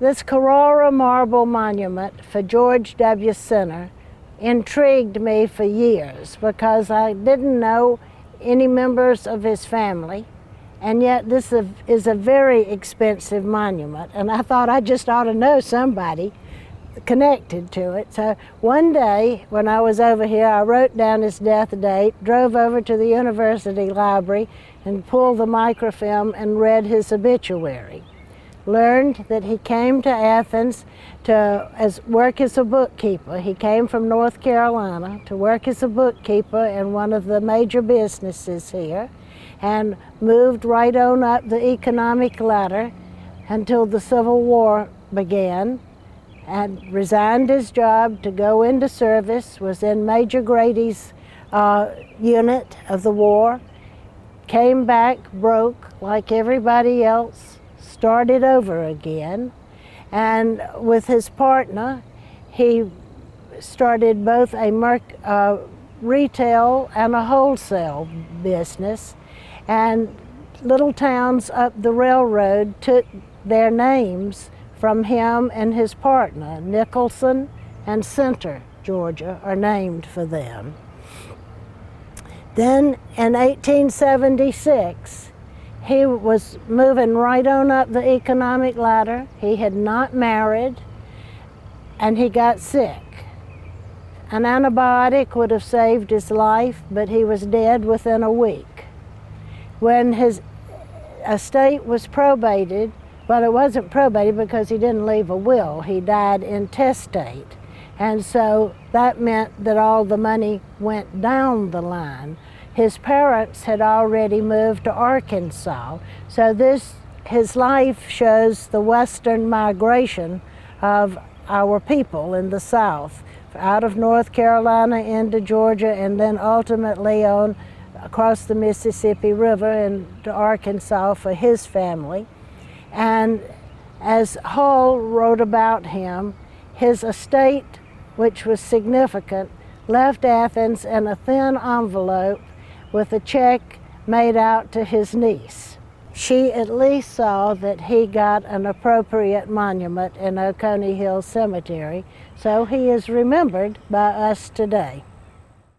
This Carrara marble monument for George W. Center intrigued me for years because I didn't know any members of his family, and yet this is a very expensive monument, and I thought I just ought to know somebody connected to it. So one day when I was over here, I wrote down his death date, drove over to the university library and pulled the microfilm and read his obituary. Learned that he came to Athens to work as a bookkeeper. He came from North Carolina to work as a bookkeeper in one of the major businesses here, and moved right on up the economic ladder until the Civil War began, and resigned his job to go into service, was in Major Grady's unit of the war, came back broke like everybody else, started over again, and with his partner he started both a retail and a wholesale business, and little towns up the railroad took their names from him and his partner. Nicholson and Center, Georgia, are named for them. Then in 1876, he was moving right on up the economic ladder. He had not married, and he got sick. An antibiotic would have saved his life, but he was dead within a week. When his estate was probated, well, it wasn't probated because he didn't leave a will. He died intestate. And so that meant that all the money went down the line. His parents had already moved to Arkansas, so his life shows the western migration of our people in the South, out of North Carolina into Georgia, and then ultimately on across the Mississippi River into Arkansas for his family. And as Hull wrote about him, his estate, which was significant, left Athens in a thin envelope with a check made out to his niece. She at least saw that he got an appropriate monument in Oconee Hill Cemetery, so he is remembered by us today.